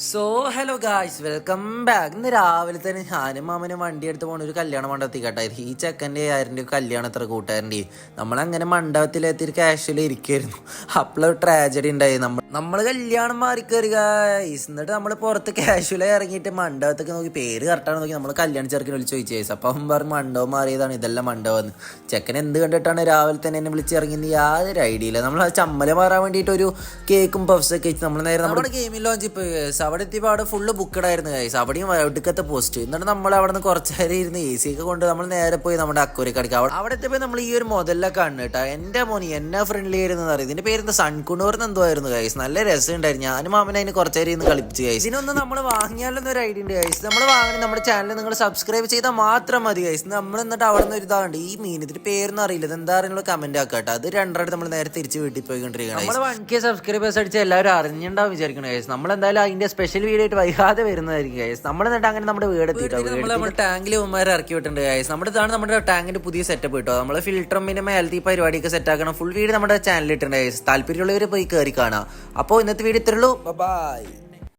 So hello guys, welcome back. ഇന്ന് രാവിലെ തന്നെ ഞാനും മാമനും വണ്ടി എടുത്ത് പോണ ഒരു കല്യാണ മണ്ഡപത്തിൽ കേട്ടായിരുന്നു. ഈ ചെക്കൻ്റെ ആരിൻ്റെ കല്യാണം എത്ര കൂട്ടുകാരൻ്റെ. നമ്മളങ്ങനെ മണ്ഡപത്തിലെത്തി കാഷ്വലി ഇരിക്കുമായിരുന്നു. അപ്പോഴൊരു ട്രാജഡി ഉണ്ടായി. നമ്മൾ കല്യാണം മാറി കയറി ഗായ്സ്. എന്നിട്ട് നമ്മൾ പുറത്ത് കാഷ്വലായി ഇറങ്ങിയിട്ട് മണ്ഡപത്തൊക്കെ നോക്കി പേര് കറക്റ്റാണ് നോക്കി നമ്മൾ കല്യാണ ചെറുക്കിനെ വിളിച്ച് ചോദിച്ചു ഗൈസ്. അപ്പം അവൻ പറഞ്ഞു മണ്ഡപം മാറിയതാണ്, ഇതെല്ലാം മണ്ഡപം എന്ന്. ചെക്കൻ എന്ത് കണ്ടിട്ടാണ് രാവിലെ തന്നെ എന്നെ വിളിച്ച് ഇറങ്ങിയെന്ന് യാതൊരു ഐഡിയ ഇല്ല. നമ്മൾ ആ ചമ്മല മാറാൻ വേണ്ടിയിട്ട് ഒരു കേക്കും പഫ്സൊക്കെ വെച്ച് നമ്മൾ നേരെ നമ്മുടെ ഗെയിമിൽ ലോഞ്ച് ഇപ്പോൾ അവിടെ എത്തിയപ്പോൾ അവിടെ ഫുള്ള് ബുക്കഡ് ആയിരുന്നു ഗൈസ്. അവിടെയും ഒടുക്കത്തെ പോസ്റ്റ്. എന്നിട്ട് നമ്മൾ അവിടെ നിന്ന് കുറച്ച് നേരം ഇരുന്ന് എ സി ഒക്കെ കൊണ്ട് നമ്മൾ നേരെ പോയി നമ്മുടെ അക്കൂരക്കടിക്ക് അവിടെ എത്തിയപ്പോൾ നമ്മൾ ഈ ഒരു മുതലൊക്കെ ആണ് കേട്ടോ. എൻ്റെ മോനി എന്നാ ഫ്രണ്ട്ലി ആയിരുന്നു അറിയാം. ഇതിൻ്റെ പേര് സൺകുണൂർന്ന് എന്തോ ആയിരുന്നു ഗൈസ്. നല്ല രസമുണ്ടായിരുന്നു. ഞാനും മാമനെ അതിന് കുറച്ച് നേരം ഇരുന്ന് കളിപ്പിച്ച് ഗൈസ്. ഇതിനൊന്ന് നമ്മൾ വാങ്ങിയാലൊന്നും ഒരു ഐഡിയ ഉണ്ട് ഗൈസ്. നമ്മൾ വാങ്ങി നമ്മുടെ ചാനൽ നിങ്ങൾ സബ്സ്ക്രൈബ് ചെയ്താൽ മാത്രം മതി ഗൈസ്. നമ്മൾ എന്നിട്ട് അവിടെ നിന്ന് ഒരു ഇതാണ്ട് ഈ മീൻ ഇതിന്റെ പേരൊന്നും അറിയില്ല, ഇത് എന്താ അറിയുന്നത് കമന്റ് ആക്കാട്ടോ. അത് രണ്ടരട്ട് നമ്മൾ നേരെ തിരിച്ച് വീട്ടിൽ പോയിക്കൊണ്ടിരിക്കുകയാണ്. നമ്മൾ 1K സബ്സ്ക്രൈബേഴ്സ് അടിച്ച് എല്ലാവരും അറിഞ്ഞിട്ടുണ്ടാവും വിചാരിക്കണം ഗൈസ്. നമ്മൾ എന്തായാലും അതിന്റെ സ്പെഷ്യൽ വീഡിയോ ആയിട്ട് വൈകാതെ വരുന്നതായിരിക്കും ഗൈസ്. നമ്മൾ എന്നിട്ട് അങ്ങനെ നമ്മുടെ വീട് എത്തിയിട്ടോ. നമ്മൾ ടാങ്കിൽ ഉമ്മാരെ ഇറക്കി വിട്ടിട്ടുണ്ട് ഗൈസ്. ഇതാണ് നമ്മുടെ ടാങ്കിന്റെ പുതിയ സെറ്റപ്പ് കിട്ടോ. നമ്മൾ ഫിൽറ്ററും പിന്നെ ഹെൽത്തി പരിപാടിയൊക്കെ സെറ്റ് ആക്കണം. ഫുൾ വീഡിയോ നമ്മുടെ ചാനലിൽ ഇട്ടുണ്ട് ഗൈസ്. താല്പര്യമുള്ളവർ പോയി കയറി കാണാം. അപ്പോൾ ഇന്നത്തെ വീഡിയോ ഇത്രയുള്ളൂ. ബൈ.